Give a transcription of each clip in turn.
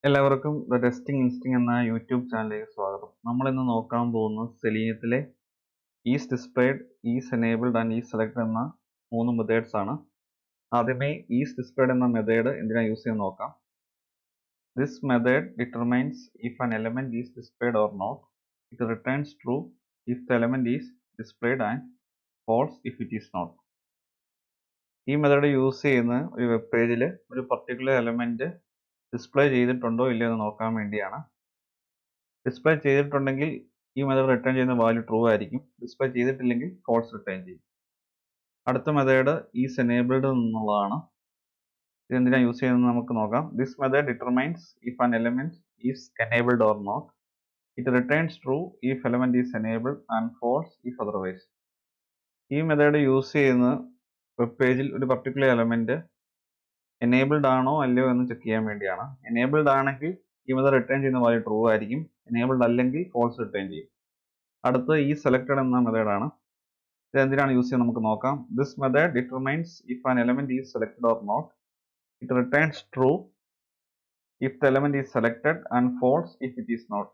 എല്ലാവർക്കും the testing ഇൻസ്റ്റിംഗ് എന്ന YouTube ചാനലിലേക്ക് സ്വാഗതം. നമ്മൾ ഇന്ന് നോക്കാൻ പോകുന്നത് സെലീനിയത്തിലെ isDisplayed, isEnabled ആൻഡ് isSelected എന്ന 3 മെത്തേഡ്സ് ആണ്. ആദ്യമേ isDisplayed എന്ന മെത്തേഡ് എന്തിനാ യൂസ് ചെയ്യുന്നത് നോക്കാം. This method determines if an element is displayed or not. It returns true if the element is displayed and false if it is not. ഈ method use ചെയ്യുന്ന ഒരു വെബ് പേജിൽ ഒരു പർട്ടിക്കുലർ എലമെന്റ് ഡിസ്പ്ലേ ചെയ്തിട്ടുണ്ടോ ഇല്ലയോ എന്ന് നോക്കാൻ വേണ്ടിയാണ്. ഡിസ്പ്ലേ ചെയ്തിട്ടുണ്ടെങ്കിൽ ഈ മെത്തേഡ് റിട്ടേൺ ചെയ്യുന്ന വാല്യൂ ട്രൂ ആയിരിക്കും. ഡിസ്പ്ലേ ചെയ്തിട്ടില്ലെങ്കിൽ ഫോൾസ് റിട്ടേൺ ചെയ്യും. അടുത്ത മെത്തേഡ് isEnabled എന്നുള്ളതാണ്. ഇതെന്തിനാണ് യൂസ് ചെയ്യുന്നത് നമുക്ക് നോക്കാം. This method determines if an element is enabled or not. It returns true if element is enabled and false if otherwise. ഈ മെത്തേഡ് യൂസ് ചെയ്യുന്ന വെബ് പേജിൽ ഒരു പർട്ടിക്കുലർ എലമെന്റ് enabled ആണോ അല്ലയോ എന്ന് ചെക്ക് ചെയ്യാൻ വേണ്ടിയാണ്. enabled ആണെങ്കിൽ ഈ മെത്തേഡ് റിട്ടേൺ ചെയ്യുന്ന വാല്യൂ ട്രൂ ആയിരിക്കും. enabled അല്ലെങ്കിൽ ഫോൾസ് റിട്ടേൺ ചെയ്യും. അടുത്ത isSelected എന്ന മെത്തേഡാണ്. ഇത് എന്തിനാണ് യൂസ് ചെയ്യുന്നത് നമുക്ക് നോക്കാം. This method determines if an element is selected or not. It returns true if the element is selected and false if it is not.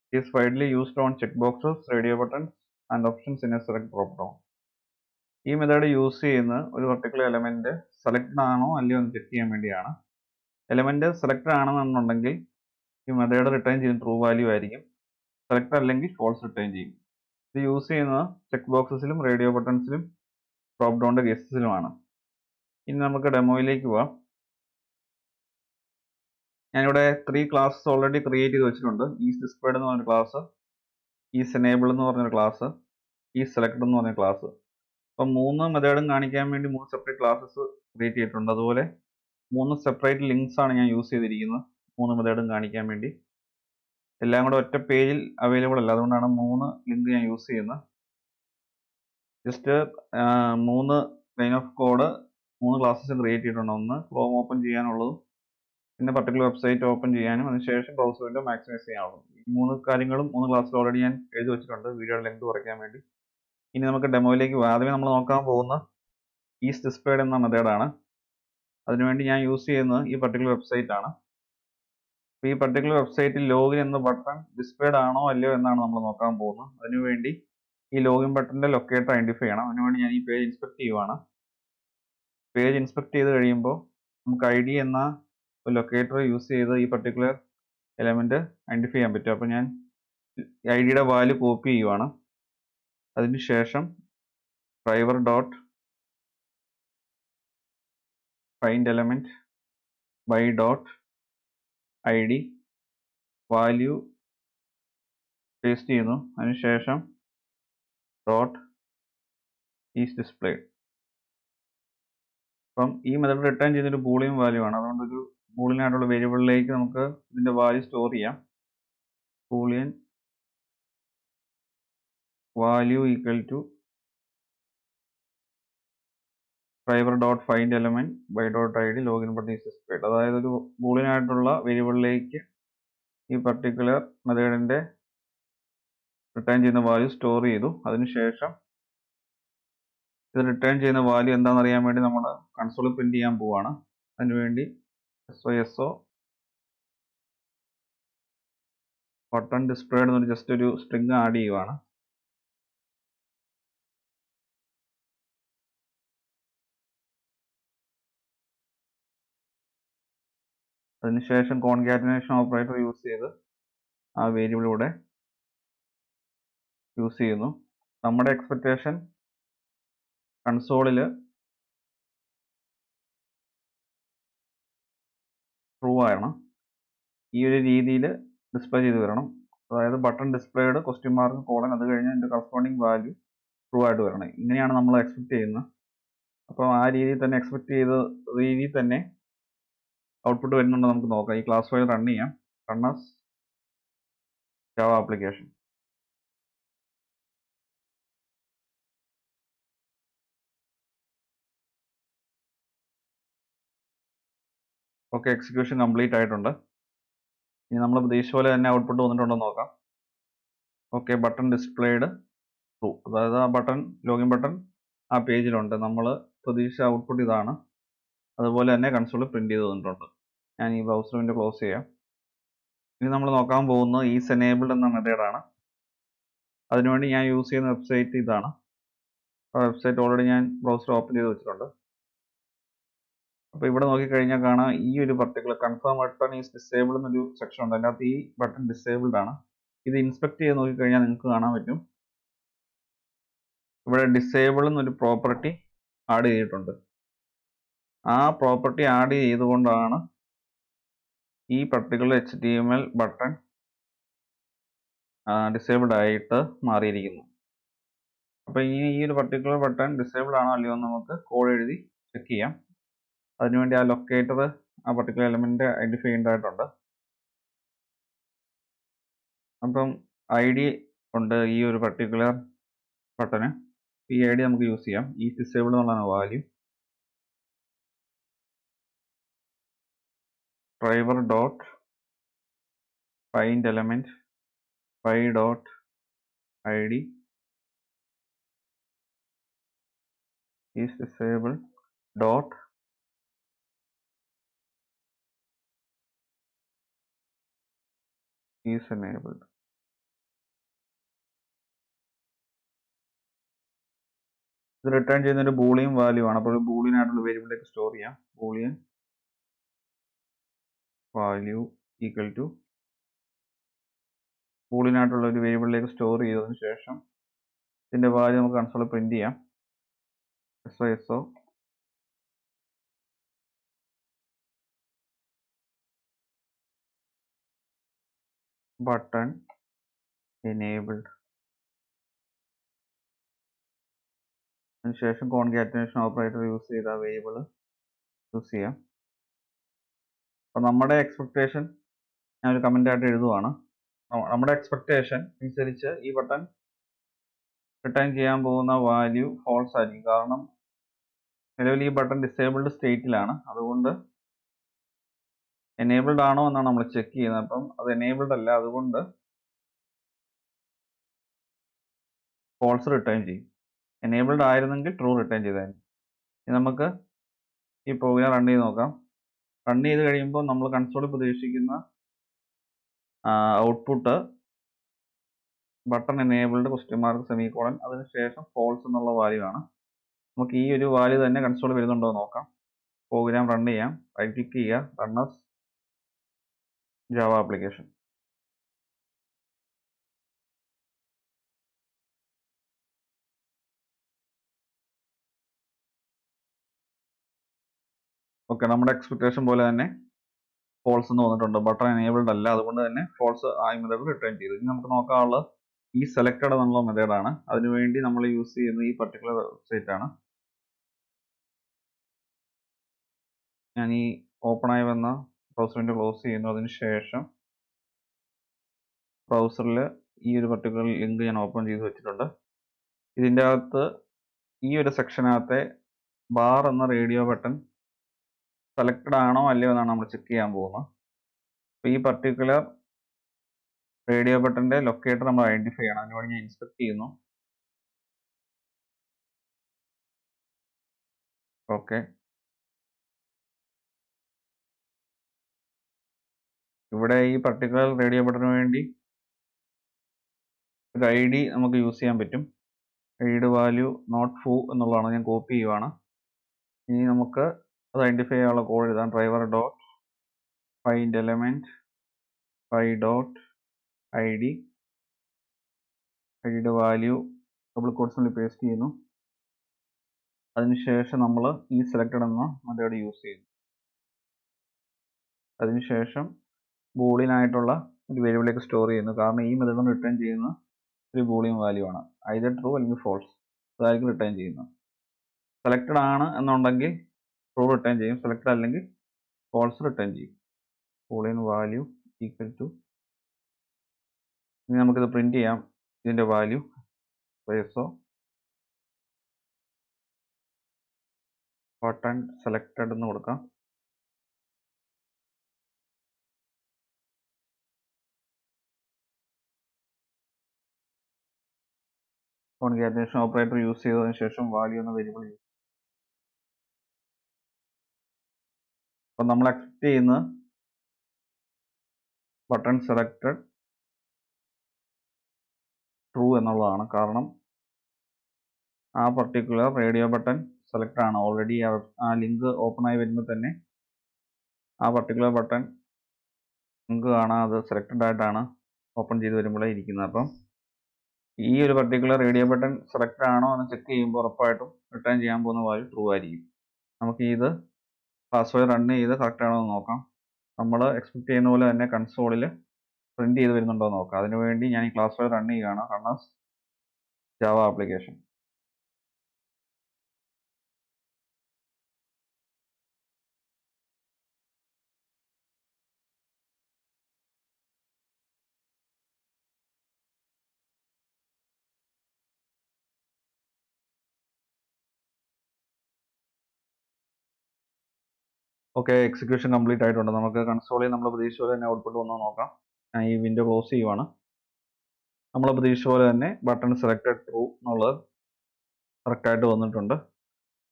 It is widely used on check boxes, radio buttons and options in a select drop down. ഈ method use ചെയ്യുന്ന ഒരു particular element selected ആണോ അല്ലയോ എന്ന് check ചെയ്യാൻ വേണ്ടിയാണ്. Element selected ആണെന്നുണ്ടെങ്കിൽ ഈ മെത്തേഡ് റിട്ടേൺ ചെയ്യുന്ന ട്രൂ വാല്യൂ ആയിരിക്കും. സെലക്ടഡ് അല്ലെങ്കിൽ ഫോൾസ് റിട്ടേൺ ചെയ്യും. ഇത് യൂസ് ചെയ്യുന്നത് ചെക്ക് ബോക്സസിലും റേഡിയോ ബട്ടൺസിലും ഡ്രോപ്പ് ഡൗണിന്റെ കേസസിലുമാണ്. ഇനി നമുക്ക് ഡെമോയിലേക്ക് പോവാം. ഞാനിവിടെ 3 ക്ലാസ്സസ് ഓൾറെഡി ക്രിയേറ്റ് ചെയ്ത് വെച്ചിട്ടുണ്ട്. isDisplayed എന്ന് പറഞ്ഞ ക്ലാസ്, isEnabled എന്ന് പറഞ്ഞൊരു ക്ലാസ്, isSelected എന്ന് പറഞ്ഞ ക്ലാസ്. അപ്പം 3 മെത്തേഡും കാണിക്കാൻ വേണ്ടി 3 സെപ്പറേറ്റ് ക്ലാസ്സസ് ക്രിയേറ്റ് ചെയ്തിട്ടുണ്ട്. അതുപോലെ 3 സെപ്പറേറ്റ് ലിങ്ക്സ് ആണ് ഞാൻ യൂസ് ചെയ്തിരിക്കുന്നത് 3 മെത്തേഡും കാണിക്കാൻ വേണ്ടി. എല്ലാം കൂടെ ഒറ്റ പേജിൽ അവൈലബിൾ അല്ല, അതുകൊണ്ടാണ് 3 ലിങ്ക് ഞാൻ യൂസ് ചെയ്യുന്നത്. Just 3 line of code 3 classes create ചെയ്തിട്ടുണ്ട്. ഒന്ന് ക്രോം ഓപ്പൺ ചെയ്യാനുള്ളതും പിന്നെ പർട്ടിക്കുലർ വെബ്സൈറ്റ് ഓപ്പൺ ചെയ്യാനും അതിനുശേഷം ബ്രൗസർ വിൻഡോ മാക്സിമൈസ് ചെയ്യാനുള്ളതും. ഈ 3 കാര്യങ്ങളും 3 ക്ലാസ്സിൽ ഓൾറെഡി ഞാൻ എഴുതി വെച്ചിട്ടുണ്ട് വീഡിയോയുടെ ലെങ്ത് കുറയ്ക്കാൻ വേണ്ടി. ഇനി നമുക്ക് ഡെമോയിലേക്ക് പോകാം. ആദ്യമേ നമ്മൾ നോക്കാൻ പോകുന്ന isDisplayed എന്ന മെത്തേഡാണ്. അതിനുവേണ്ടി ഞാൻ യൂസ് ചെയ്യുന്നത് ഈ പർട്ടിക്കുലർ വെബ്സൈറ്റ് ആണ്. ഈ പർട്ടിക്കുലർ വെബ്സൈറ്റിൽ ലോഗിൻ എന്ന ബട്ടൺ ഡിസ്പ്ലേഡ് ആണോ അല്ലയോ എന്നാണ് നമ്മൾ നോക്കാൻ പോകുന്നത്. അതിനുവേണ്ടി ഈ ലോഗിൻ ബട്ടന്റെ ലൊക്കേറ്റർ ഐഡന്റിഫൈ ചെയ്യണം. അതിനുവേണ്ടി ഞാൻ ഈ പേജ് ഇൻസ്പെക്ട് ചെയ്യുവാണ്. പേജ് ഇൻസ്പെക്ട് ചെയ്ത് കഴിയുമ്പോൾ നമുക്ക് ID എന്ന ഒരു ലൊക്കേറ്റർ യൂസ് ചെയ്ത് ഈ പർട്ടിക്കുലർ എലമെന്റ് ഐഡന്റിഫൈ ചെയ്യാൻ പറ്റും. അപ്പോൾ ഞാൻ IDയുടെ വാല്യൂ കോപ്പി ചെയ്യുവാണ്. അതിനുശേഷം driver dot find element by dot ID value paste ചെയ്യുന്നു. അതിനുശേഷം dot isDisplayed. അപ്പം ഈ മെത്തേഡ് റിട്ടേൺ ചെയ്യുന്നൊരു ബൂളിയൻ വാല്യൂ ആണ്. അതുകൊണ്ട് ഒരു ബൂളിയൻ ആയിട്ടുള്ള വേരിയബിളിലേക്ക് നമുക്ക് ഇതിന്റെ വാല്യൂ സ്റ്റോർ ചെയ്യാം. Boolean value equal to driver dot find element by dot ID login button is displayed. അതായത് ഒരു ബൂളിയൻ ആയിട്ടുള്ള വേരിയബിളിലേക്ക് ഈ പർട്ടിക്കുലർ മെത്തേഡിന്റെ റിട്ടേൺ ചെയ്യുന്ന വാല്യൂ സ്റ്റോർ ചെയ്തു. അതിനുശേഷം ഇത് റിട്ടേൺ ചെയ്യുന്ന വാല്യൂ എന്താണെന്ന് അറിയാൻ വേണ്ടി നമ്മൾ കൺസോളിൽ പ്രിന്റ് ചെയ്യാൻ പോവാണ്. അതിനുവേണ്ടി SO ബട്ടൺ ഡിസ്പ്ലേഡ് എന്നൊരു ജസ്റ്റ് ഒരു സ്ട്രിംഗ് ആഡ് ചെയ്യുവാണ്. അതിനുശേഷം കോൺകാറ്റനേഷൻ ഓപ്പറേറ്റർ യൂസ് ചെയ്ത് ആ വേരിയബിൾ ഇവിടെ യൂസ് ചെയ്യുന്നു. നമ്മുടെ എക്സ്പെക്ടേഷൻ കൺസോളിൽ ട്രൂ ആണ്. ഈ ഒരു രീതിയിൽ ഡിസ്പ്ലേ ചെയ്ത് വരണം. അതായത് button displayed question mark colon അത് കഴിഞ്ഞ് അതിൻ്റെ കറസ്പോണ്ടിങ് വാല്യൂ ട്രൂ ആയിട്ട് വരണം. ഇങ്ങനെയാണ് നമ്മൾ എക്സ്പെക്ട് ചെയ്യുന്നത്. അപ്പോൾ ആ രീതിയിൽ തന്നെ എക്സ്പെക്ട് ചെയ്ത രീതിയിൽ തന്നെ ഔട്ട്പുട്ട് വരുന്നുണ്ടോ നമുക്ക് നോക്കാം. ഈ ക്ലാസ് ഫയൽ റൺ ചെയ്യാം. Run as Java application. Okay, execution complete ആയിട്ടുണ്ട്. ഇനി നമ്മൾ പ്രതീക്ഷിച്ച പോലെ തന്നെ ഔട്ട്പുട്ട് വന്നിട്ടുണ്ടോ നോക്കാം. Okay, button displayed true. അതായത് ആ ബട്ടൺ ലോഗിൻ ബട്ടൺ ആ പേജിലുണ്ട്. നമ്മൾ പ്രതീക്ഷിച്ച ഔട്ട്പുട്ട് ഇതാണ്. അതുപോലെ തന്നെ കൺസോളിൽ പ്രിന്റ് ചെയ്ത് തന്നിട്ടുണ്ട്. ഞാൻ ഈ ബ്രൗസർ വിൻഡോ ക്ലോസ് ചെയ്യാം. ഇനി നമ്മൾ നോക്കാൻ പോകുന്നത് isEnabled എന്ന മെത്തേഡാണ്. അതിനുവേണ്ടി ഞാൻ യൂസ് ചെയ്യുന്ന വെബ്സൈറ്റ് ഇതാണ്. ആ വെബ്സൈറ്റ് ഓൾറെഡി ഞാൻ ബ്രൗസർ ഓപ്പൺ ചെയ്ത് വെച്ചിട്ടുണ്ട്. അപ്പോൾ ഇവിടെ നോക്കിക്കഴിഞ്ഞാൽ കാണാം ഈ ഒരു particular confirm button is disabled എന്നൊരു സെക്ഷൻ ഉണ്ട്. അതിനകത്ത് ഈ ബട്ടൺ ഡിസേബിൾഡ് ആണ്. ഇത് ഇൻസ്പെക്ട് ചെയ്ത് നോക്കിക്കഴിഞ്ഞാൽ നിങ്ങൾക്ക് കാണാൻ പറ്റും ഇവിടെ ഡിസേബിൾ എന്നൊരു പ്രോപ്പർട്ടി ആഡ് ചെയ്തിട്ടുണ്ട്. ആ പ്രോപ്പർട്ടി ആഡ് ചെയ്തുകൊണ്ടാണ് ഈ പർട്ടിക്കുലർ HTML ബട്ടൺ ഡിസേബിൾഡ് ആയിട്ട് മാറിയിരിക്കുന്നത്. അപ്പോൾ ഈ ഒരു പർട്ടിക്കുലർ ബട്ടൺ ഡിസേബിൾഡ് ആണോ അല്ലയോ എന്ന് നമുക്ക് കോഡ് എഴുതി ചെക്ക് ചെയ്യാം. അതിനുവേണ്ടി ആ ലൊക്കേറ്റർ ആ പർട്ടിക്കുലർ എലമെന്റ് ഐഡന്റിഫൈ ചെയ്യേണ്ടതായിട്ടുണ്ട്. അപ്പം ID ഉണ്ട് ഈ ഒരു പർട്ടിക്കുലർ ബട്ടന്. ഈ ID നമുക്ക് യൂസ് ചെയ്യാം. ഈ ഡിസേബിൾഡ് എന്നുള്ളതാണ് value. Driver dot find element y dot ID is disabled dot isEnabled. ഇത് റിട്ടേൺ ചെയ്യുന്ന ഒരു ബൂളിയൻ വാല്യൂ ആണ്. അപ്പോൾ ബൂളിയൻ ആയിട്ടുള്ള വേരിയബിളിലേക്ക് സ്റ്റോർ ചെയ്യാം. Boolean value equal to boolean ആയിട്ടുള്ള ഒരു വേരിയബിളിലേക്ക് സ്റ്റോർ ചെയ്തതിന് ശേഷം ഇതിന്റെ വാല്യൂ നമുക്ക് കൺസോളിൽ പ്രിന്റ് ചെയ്യാം. so button enabled. അതിനുശേഷം കോൺകാറ്റനേഷൻ ഓപ്പറേറ്റർ യൂസ് ചെയ്ത വേരിയബിൾ യൂസ് ചെയ്യാം. അപ്പോൾ നമ്മുടെ എക്സ്പെക്ടേഷൻ ഞാനൊരു കമന്റ് ആയിട്ട് എഴുതുവാണ്. നമ്മുടെ എക്സ്പെക്ടേഷൻ അനുസരിച്ച് ഈ ബട്ടൺ റിട്ടേൺ ചെയ്യാൻ പോകുന്ന വാല്യൂ ഫോൾസ് ആയിരിക്കും. കാരണം നിലവിൽ ഈ ബട്ടൺ ഡിസേബിൾഡ് സ്റ്റേറ്റിലാണ്. അതുകൊണ്ട് എനേബിൾഡ് ആണോ എന്നാണ് നമ്മൾ ചെക്ക് ചെയ്യുന്നത്. അപ്പം അത് എനേബിൾഡ് അല്ല, അതുകൊണ്ട് ഫോൾസ് റിട്ടേൺ ചെയ്യും. എനേബിൾഡ് ആയിരുന്നെങ്കിൽ ട്രൂ റിട്ടേൺ ചെയ്തായിരുന്നു. ഇനി നമുക്ക് ഈ പ്രോഗ്രാം റൺ ചെയ്ത് നോക്കാം. റൺ ചെയ്ത് കഴിയുമ്പോൾ നമ്മൾ കൺസോളിൽ പ്രതീക്ഷിക്കുന്ന ഔട്ട്പുട്ട് ബട്ടൺ എനേബിൾഡ് (സെമിക്കോളൻ) അതിനുശേഷം ഫോൾസ് എന്നുള്ള വാല്യൂ ആണ്. നമുക്ക് ഈ ഒരു വാല്യൂ തന്നെ കൺസോളിൽ വരുന്നുണ്ടോ എന്ന് നോക്കാം. പ്രോഗ്രാം റൺ ചെയ്യാം. റൈറ്റ് ക്ലിക്ക് ചെയ്യുക, run as Java application. Okay, നമ്മുടെ എക്സ്പെക്ടേഷൻ പോലെ തന്നെ ഫോൾസ് എന്ന് വന്നിട്ടുണ്ട്. ബട്ടൺ എനേബിൾഡ് അല്ല, അതുകൊണ്ട് തന്നെ ഫോൾസ് ആ മെത്തേഡ് റിട്ടേൺ ചെയ്തു. ഇനി നമുക്ക് നോക്കാനുള്ളത് ഈ സെലക്ടഡ് എന്നുള്ള മെത്തേഡാണ്. അതിനുവേണ്ടി നമ്മൾ യൂസ് ചെയ്യുന്നത് ഈ പർട്ടിക്കുലർ വെബ്സൈറ്റ് ആണ്. ഞാൻ ഈ ഓപ്പൺ ആയി വന്ന ബ്രൗസർ വിൻഡോ ക്ലോസ് ചെയ്യുന്നു. അതിനുശേഷം ബ്രൗസറിൽ ഈ ഒരു പർട്ടിക്കുലർ ലിങ്ക് ഞാൻ ഓപ്പൺ ചെയ്ത് വെച്ചിട്ടുണ്ട്. ഇതിൻ്റെ അകത്ത് ഈ ഒരു സെക്ഷനകത്തെ ബാർ എന്ന റേഡിയോ ബട്ടൺ സെലക്ടഡ് ആണോ അല്ലയോ എന്നാണ് നമ്മൾ ചെക്ക് ചെയ്യാൻ പോകുന്നത്. അപ്പോൾ ഈ പർട്ടിക്കുലർ റേഡിയോ ബട്ടന്റെ ലൊക്കേറ്റർ നമ്മൾ ഐഡന്റിഫൈ ചെയ്യണം. അതിനുവേണ്ടി ഞാൻ ഇൻസ്പെക്ട് ചെയ്യുന്നു. ഓക്കെ, ഇവിടെ ഈ പർട്ടിക്കുലർ റേഡിയോ ബട്ടന് വേണ്ടി ഒരു ID നമുക്ക് യൂസ് ചെയ്യാൻ പറ്റും. ID വാല്യൂ നോട്ട് ഫൂ എന്നുള്ളതാണ്. ഞാൻ കോപ്പി ചെയ്യുവാണ്. ഇനി നമുക്ക് അത് ഐഡന്റിഫൈ ചെയ്യാനുള്ള കോഡ് എഴുതാം. Driver dot find element y dot ID ഐഡിയുടെ വാല്യൂ ഡബിൾ കോട്ട്സിനുള്ളിൽ പേസ്റ്റ് ചെയ്യുന്നു. അതിനുശേഷം നമ്മൾ ഈ സെലക്ടഡ് എന്ന മെത്തേഡ് യൂസ് ചെയ്യുന്നു. അതിനുശേഷം ബൂളിയൻ ആയിട്ടുള്ള ഒരു വേരിയബിളിലേക്ക് സ്റ്റോർ ചെയ്യുന്നു. കാരണം ഈ മെത്തേഡ് റിട്ടേൺ ചെയ്യുന്ന ഒരു ബൂളിയൻ വാല്യൂ ആണ്. ഐദർ ട്രൂ അല്ലെങ്കിൽ ഫോൾസ്, അതായിരിക്കും റിട്ടേൺ ചെയ്യുന്നത്. സെലക്ടഡ് ആണ് എന്നുണ്ടെങ്കിൽ ട്രൂ റിട്ടേൺ ചെയ്യും, സെലക്ടഡ് അല്ലെങ്കിൽ ഫോൾസ് റിട്ടേൺ ചെയ്യും. ബൂളിയൻ വാല്യൂ ഈക്വൽ ടു, ഇനി നമുക്കിത് പ്രിന്റ് ചെയ്യാം. ഇതിന്റെ വാല്യൂ so ബട്ടൺ സെലക്ടഡ് എന്ന് കൊടുക്കാം. കോൺകാറ്റനേഷൻ ഓപ്പറേറ്റർ യൂസ് ചെയ്തതിനു ശേഷം വാല്യൂ എന്ന വേരിയബിൾ യൂസ്. അപ്പം നമ്മൾ എക്സ്പെക്ട് ചെയ്യുന്നത് ബട്ടൺ സെലക്റ്റഡ് ട്രൂ എന്നുള്ളതാണ്. കാരണം ആ പർട്ടിക്കുലർ റേഡിയോ ബട്ടൺ സെലക്ട് ആണ്. ഓൾറെഡി ആ ലിങ്ക് ഓപ്പൺ ആയി വരുമ്പോൾ തന്നെ ആ പർട്ടിക്കുലർ ബട്ടൺ ലിങ്ക് കാണാൻ അത് സെലക്റ്റഡ് ആയിട്ടാണ് ഓപ്പൺ ചെയ്ത് വരുമ്പോഴേ ഇരിക്കുന്നത്. അപ്പം ഈ ഒരു പർട്ടിക്കുലർ റേഡിയോ ബട്ടൺ സെലക്ട് ആണോ എന്ന് ചെക്ക് ചെയ്യുമ്പോൾ ഉറപ്പായിട്ടും റിട്ടേൺ ചെയ്യാൻ പോകുന്ന വാല്യൂ ട്രൂ ആയിരിക്കും. നമുക്ക് ഇത് പാസ്വേഡ് റൺ ചെയ്ത് കറക്റ്റ് ആണോ എന്ന് നോക്കാം. നമ്മൾ എക്സ്പെക്ട് ചെയ്യുന്ന പോലെ തന്നെ കൺസോളിൽ പ്രിന്റ് ചെയ്ത് വരുന്നുണ്ടോ എന്ന് നോക്കാം. അതിനുവേണ്ടി ഞാൻ ഈ ക്ലാസ് ഫയൽ റൺ ചെയ്യുകയാണ്. Runners Java application. Okay, execution complete ആയിട്ടുണ്ട്. നമുക്ക് കൺസോളിൽ നമ്മൾ പ്രതീക്ഷിച്ച പോലെ തന്നെ ഔട്ട്പുട്ട് വന്നോ നോക്കാം. ഞാൻ ഈ വിൻഡോ ക്ലോസ് ചെയ്യുവാണ്. നമ്മൾ പ്രതീക്ഷിച്ച പോലെ തന്നെ ബട്ടൺ സെലക്റ്റഡ് ട്രൂ എന്നുള്ളത് കറക്റ്റായിട്ട് വന്നിട്ടുണ്ട്.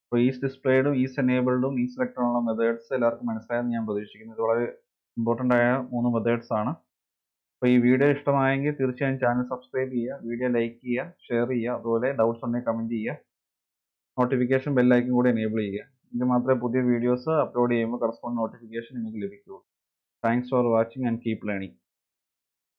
അപ്പോൾ isDisplayedഉം isEnabledഉം isSelectedഉള്ള മെത്തേഡ്സ് എല്ലാവർക്കും മനസ്സിലായെന്ന് ഞാൻ പ്രതീക്ഷിക്കുന്നു. ഇത് വളരെ ഇമ്പോർട്ടൻ്റ് ആയ 3 മെത്തേഡ്സ് ആണ്. അപ്പോൾ ഈ വീഡിയോ ഇഷ്ടമായെങ്കിൽ തീർച്ചയായും ചാനൽ സബ്സ്ക്രൈബ് ചെയ്യുക, വീഡിയോ ലൈക്ക് ചെയ്യുക, ഷെയർ ചെയ്യുക, അതുപോലെ ഡൗട്ട്സ് ഉണ്ടെങ്കിൽ കമൻറ്റ് ചെയ്യുക, നോട്ടിഫിക്കേഷൻ ബെല്ലൈക്കൻ കൂടി എനേബിൾ ചെയ്യുക. എങ്കിൽ മാത്രമേ പുതിയ വീഡിയോസ് അപ്ലോഡ് ചെയ്യുമ്പോൾ കറസ്പോണ്ടിങ് നോട്ടിഫിക്കേഷൻ നിങ്ങൾക്ക് ലഭിക്കുകയുള്ളൂ. Thanks for watching and keep learning.